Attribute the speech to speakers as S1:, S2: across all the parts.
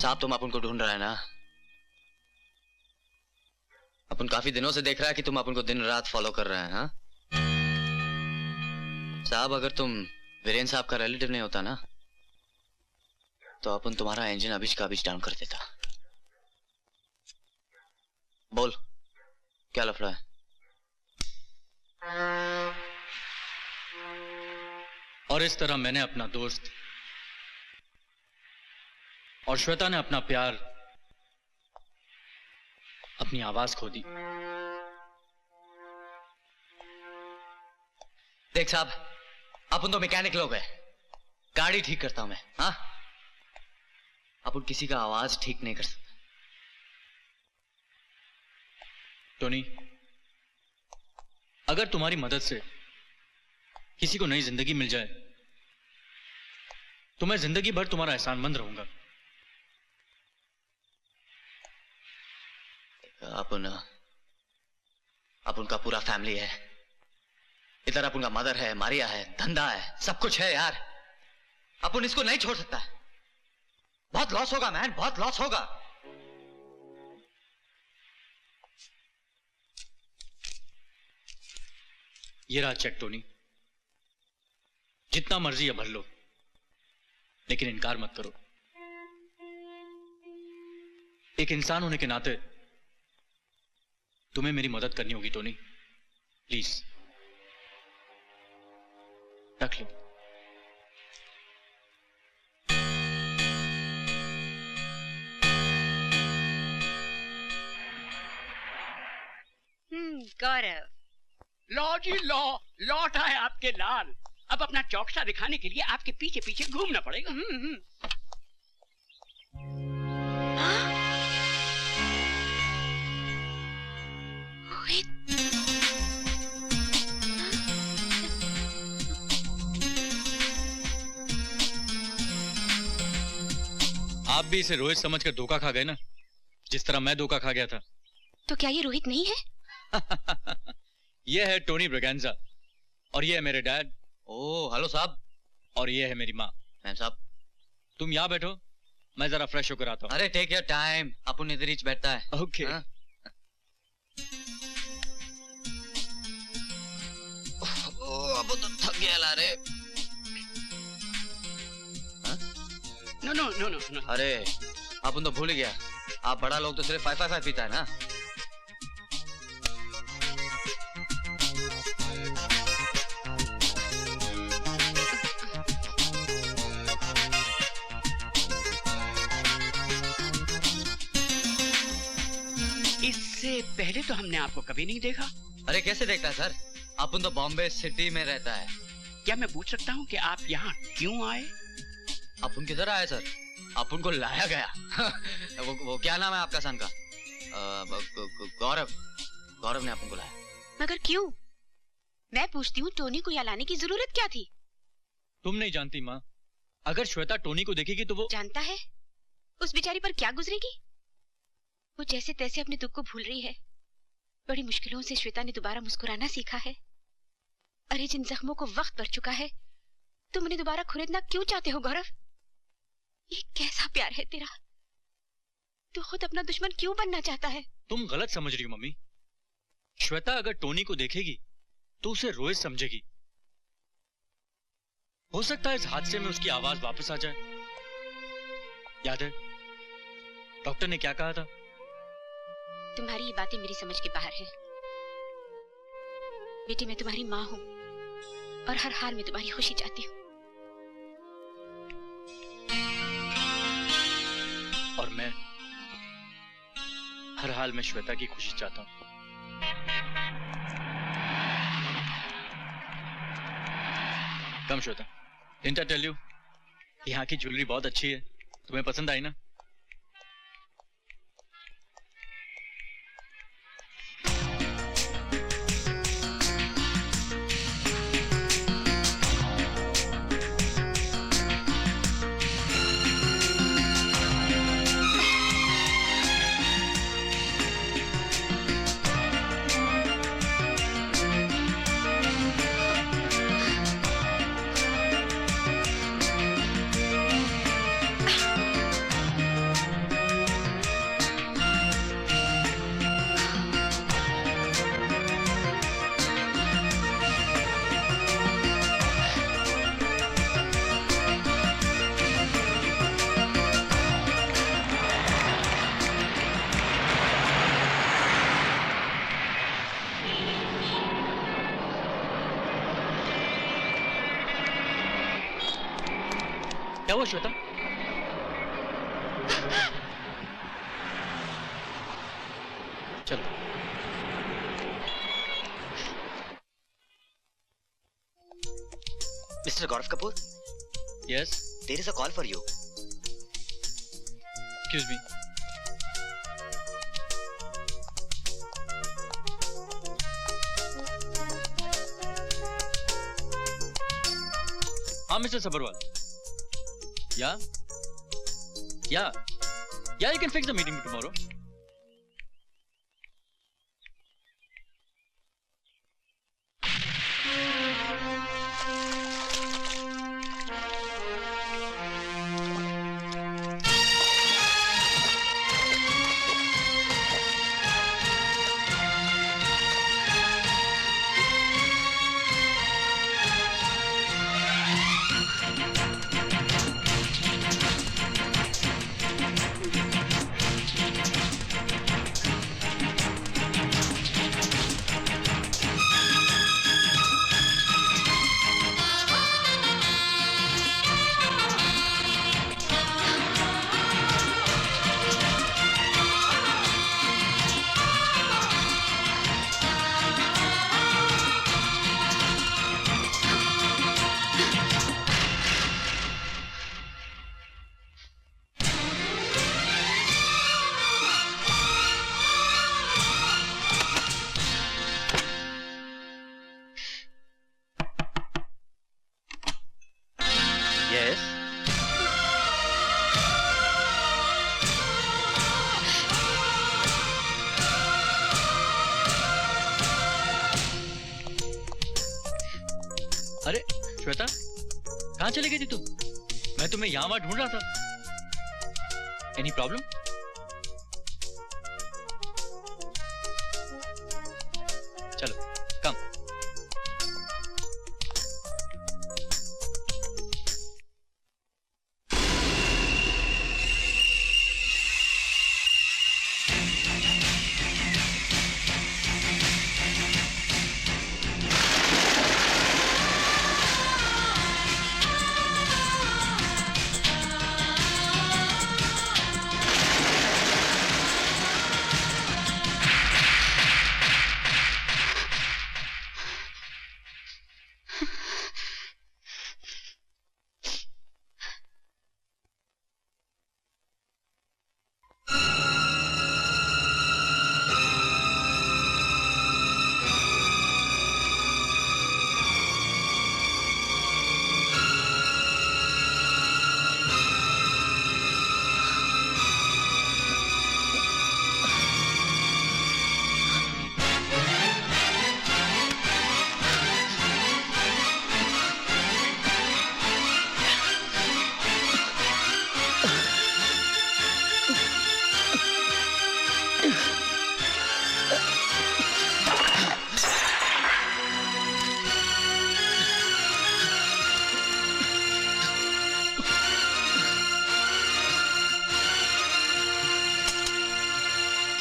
S1: साहब तुम अपन को ढूंढ रहा है ना? अपन काफी दिनों से देख रहा है कि तुम अपन को दिन रात फॉलो कर रहे हैं। हाँ साहब, अगर तुम वीरेंद्र साहब का रिलेटिव नहीं होता ना तो अपन तुम्हारा इंजन अभी का अभी डाउन कर देता। बोल क्या लफड़ा है?
S2: और इस तरह मैंने अपना दोस्त और श्वेता ने अपना प्यार, अपनी आवाज खो दी।
S1: देख साहब, अपन तो मैकेनिक लोग हैं, गाड़ी ठीक करता हूं मैं। हाँ अपन किसी का आवाज ठीक नहीं कर सकता।
S2: टोनी, अगर तुम्हारी मदद से किसी को नई जिंदगी मिल जाए तो मैं जिंदगी भर तुम्हारा एहसानमंद रहूंगा।
S1: अपन का पूरा फैमिली है इधर, अपन का मदर है, मारिया है, धंधा है, सब कुछ है यार। अपन इसको नहीं छोड़ सकता। बहुत लॉस होगा मैन, बहुत लॉस होगा।
S2: ये रहा चेक टोनी, जितना मर्जी है भर लो, लेकिन इनकार मत करो। एक इंसान होने के नाते तुम्हें मेरी मदद करनी होगी टोनी, प्लीज रख लो।
S3: गौरव,
S4: लो जी लो, लौट आए आपके लाल। अब अपना चौकसा दिखाने के लिए आपके पीछे पीछे घूमना पड़ेगा।
S2: आप भी इसे रोहित समझकर धोखा खा गए ना, जिस तरह मैं धोखा खा गया था।
S3: तो क्या ये रोहित नहीं है?
S2: ये है टोनी ब्रगेंजा और ये है मेरे डैड।
S1: ओह हेलो साहब।
S2: और ये है मेरी माँ।
S1: मैम साहब
S2: तुम यहाँ बैठो, मैं जरा फ्रेश होकर आता हूँ।
S1: अरे टेक योर टाइम, अपन इधर ही बैठता है।
S2: ओके।
S1: अब तो थक गया ला रे।
S4: No no no no no.
S1: अरे अपन तो भूल ही गया, आप बड़ा लोग तो सिर्फ 555 पीता है ना।
S4: इससे पहले तो हमने आपको कभी नहीं देखा।
S1: अरे कैसे देखता है सर, अपन तो बॉम्बे सिटी में रहता है।
S4: क्या मैं पूछ सकता हूँ कि आप यहाँ क्यों आए?
S1: अपन किधर आए सर? अपन को लाया गया। वो क्या नाम है आपका सन का? गौरव। गौरव ने अपन को लाया।
S3: मगर क्यों? मैं पूछती हूँ, टोनी को यहाँ लाने की जरूरत क्या थी?
S2: तुम नहीं जानती माँ, अगर श्वेता टोनी को देखेगी तो वो
S3: जानता है उस बेचारी पर क्या गुजरेगी। वो जैसे तैसे अपने दुख को भूल रही है। बड़ी मुश्किलों से श्वेता ने दोबारा मुस्कुराना सीखा है। अरे जिन जख्मों को वक्त भर चुका है, तुम उन्हें दोबारा खुरेदना क्यों चाहते हो गौरव? ये कैसा प्यार है तेरा? तू खुद अपना दुश्मन क्यों बनना चाहता है?
S2: तुम गलत समझ रही हो मम्मी। श्वेता अगर टोनी को देखेगी तो उसे रोहित समझेगी। हो सकता है इस हादसे में उसकी आवाज वापस आ जाए। याद है डॉक्टर ने क्या कहा था?
S3: तुम्हारी ये बातें मेरी समझ के बाहर है बेटी। मैं तुम्हारी माँ हूँ और हर हाल में तुम्हारी खुशी चाहती हूँ।
S2: और मैं हर हाल में श्वेता की खुशी चाहता हूँ। Come Shweta, didn't I tell you, यहाँ की ज्वेलरी बहुत अच्छी है, तुम्हें पसंद आई ना? हुआ श्वेता? चलो।
S1: Mister Gaurav Kapoor,
S2: yes,
S1: there is a call for you.
S2: Excuse me. हाँ मिस्टर सबरवाल, या you can fix the meeting tomorrow.
S1: Yes.
S2: अरे श्वेता, कहाँ चली गई थी तुम? मैं तुम्हें यहाँ वहां ढूंढ रहा था। Any problem? चलो कम।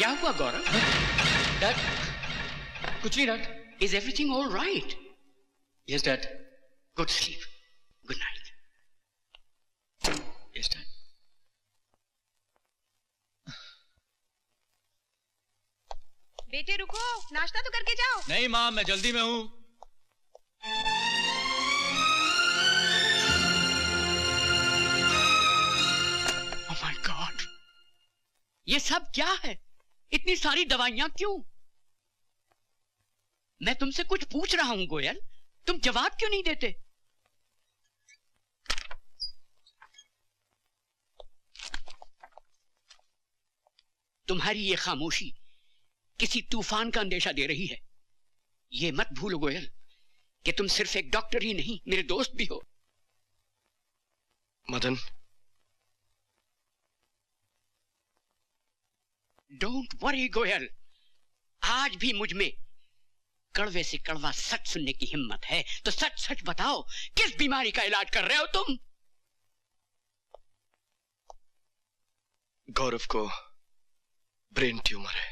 S4: क्या हुआ गौरव?
S2: डैड, कुछ नहीं dad.
S4: Is everything all right?
S2: Yes dad.
S4: Good sleep. Good night.
S2: Yes dad.
S3: बेटे रुको, नाश्ता तो करके जाओ।
S2: नहीं माँ, मैं जल्दी में हूँ।
S4: Oh my God! ये सब क्या है? इतनी सारी दवाइयां क्यों? मैं तुमसे कुछ पूछ रहा हूं गोयल, तुम जवाब क्यों नहीं देते? तुम्हारी ये खामोशी किसी तूफान का अंदेशा दे रही है। ये मत भूलो गोयल कि तुम सिर्फ एक डॉक्टर ही नहीं, मेरे दोस्त भी हो।
S5: मदन,
S4: डोंट वरी गोयल, आज भी मुझ में कड़वे से कड़वा सच सुनने की हिम्मत है। तो सच सच बताओ, किस बीमारी का इलाज कर रहे हो तुम?
S5: गौरव को ब्रेन ट्यूमर है।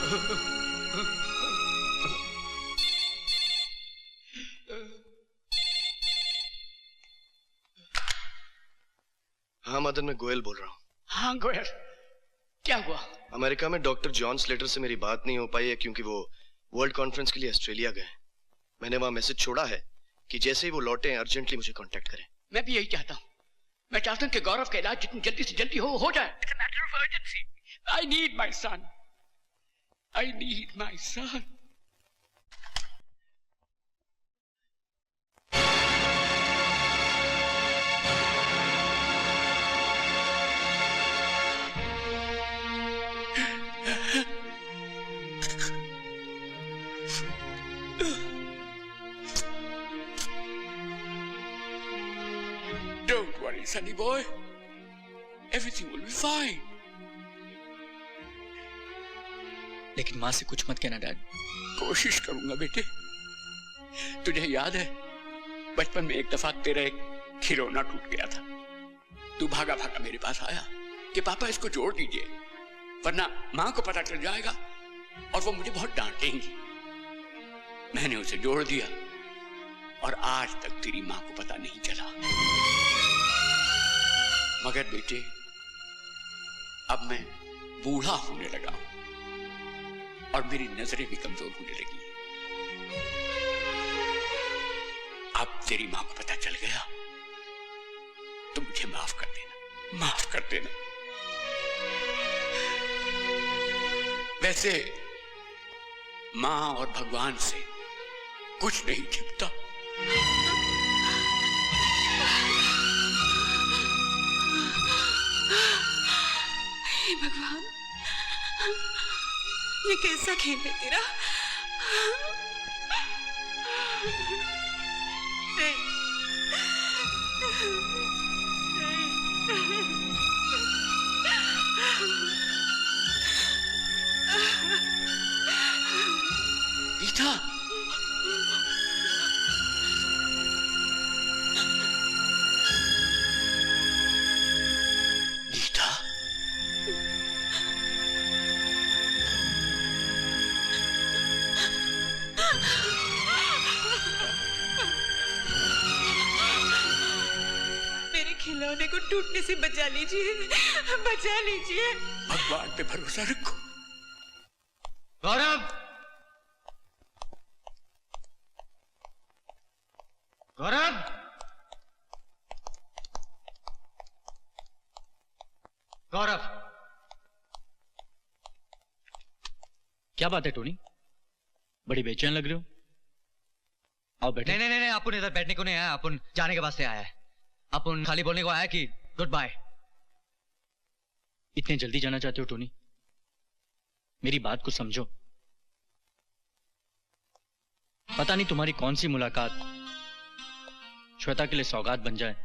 S5: हाँ मदन, मैं गोयल बोल रहा हूँ।
S4: हाँ गोयल, क्या हुआ?
S5: अमेरिका में डॉक्टर जॉन स्लेटर से मेरी बात नहीं हो पाई है क्योंकि वो वर्ल्ड कॉन्फ्रेंस के लिए ऑस्ट्रेलिया गए। मैंने वहां मैसेज छोड़ा है कि जैसे ही वो लौटे अर्जेंटली मुझे कांटेक्ट करें।
S4: मैं भी यही चाहता हूँ। मैं चाहता हूँ कि गौरव का इलाज जितनी जल्दी से जल्दी हो जाए। It's a matter of urgency. I need my son. I need my son. Don't worry, sonny boy. Everything will be fine.
S2: लेकिन माँ से कुछ मत कहना डैड।
S4: कोशिश करूंगा बेटे। तुझे याद है बचपन में एक दफा तेरा एक खिलौना टूट गया था। तू भागा भागा मेरे पास आया कि पापा इसको जोड़ दीजिए वरना माँ को पता चल जाएगा और वो मुझे बहुत डांटेंगी। मैंने उसे जोड़ दिया और आज तक तेरी माँ को पता नहीं चला। मगर बेटे अब मैं बूढ़ा होने लगा हूं और मेरी नजरें भी कमजोर होने लगी हैं। अब तेरी मां को पता चल गया तो मुझे माफ कर देना, माफ कर देना। वैसे मां और भगवान से कुछ नहीं छिपता।
S3: हे भगवान, ये कैसा खेल है तेरा?
S4: गीता, गीता,
S3: मेरे खिलौने को टूटने से बचा लीजिए, बचा लीजिए।
S4: भगवान पे भरोसा रखो।
S1: गौरव, गौरव, गौरव,
S2: क्या बात है टोनी? बड़ी बेचैन लग रहे हो। आओ बैठे।
S1: नहीं नहीं नहीं, अपन इधर बैठने को नहीं आया, अपन जाने के वास्ते आया है। अपन खाली बोलने को आया कि गुड बाय।
S2: इतने जल्दी जाना चाहते हो टोनी? मेरी बात को समझो। पता नहीं तुम्हारी कौन सी मुलाकात श्वेता के लिए सौगात बन जाए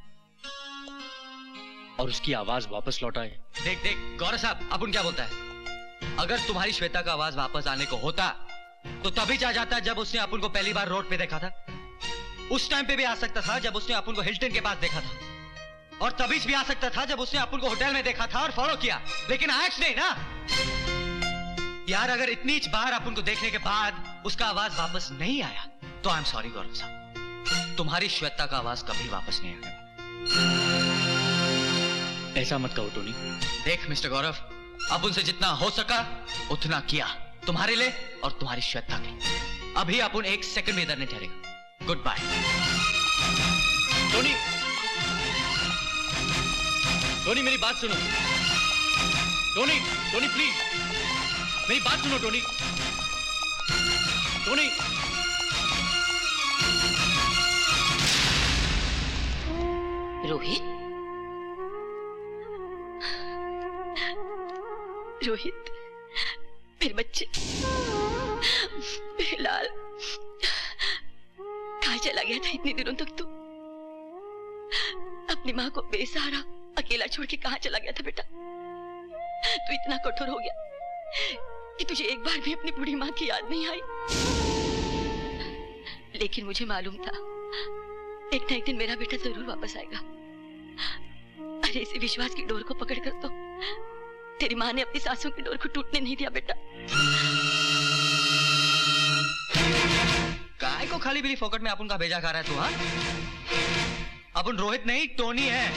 S2: और उसकी आवाज वापस लौट आए।
S1: देख देख गौरव साहब, अपन क्या बोलता है, अगर तुम्हारी श्वेता का आवाज वापस आने को होता तो तभी जा जाता जब उसने अपन को पहली बार रोड पे देखा था। उस टाइम पे भी आ सकता था जब उसने अपन को हिल्टन के पास देखा था, और तभी भी आ सकता था जब उसने अपन को होटल में देखा था और फॉलो किया, लेकिन आज नहीं ना यार। अगर इतनी बार अपन को देखने के बाद उसका आवाज वापस नहीं आया तो आई एम सॉरी गौरव साहब, तुम्हारी श्वेता का आवाज कभी वापस नहीं आएगा।
S2: ऐसा मत कहो टोनी।
S1: देख मिस्टर गौरव, अब उनसे जितना हो सका उतना किया, तुम्हारे लिए और तुम्हारी श्वेता के लिए। अभी अपन एक सेकंड में इधर नहीं ठहरेगा। Good bye.
S2: टोनी, टोनी मेरी बात सुनो। टोनी, टोनी प्लीज मेरी बात सुनो। Tony, Tony.
S3: रोहित, रोहित, मेरे बच्चे, मेरे लाल, कहाँ चला गया था इतने दिनों तक तू? अपनी माँ को बेसहारा अकेला छोड़ के कहाँ चला गया था बेटा? तू इतना कठोर हो गया कि तुझे एक बार भी अपनी बूढ़ी माँ की याद नहीं आई। लेकिन मुझे मालूम था एक ना एक दिन मेरा बेटा जरूर वापस आएगा। अरे इसी विश्वास की डोर को पकड़कर तो तेरी माँ ने अपनी सांसों की डोर को टूटने नहीं दिया बेटा।
S1: को खाली बिली फोकट में अपन का भेजा खा रहा है तू, हाँ? अपन रोहित नहीं टोनी है।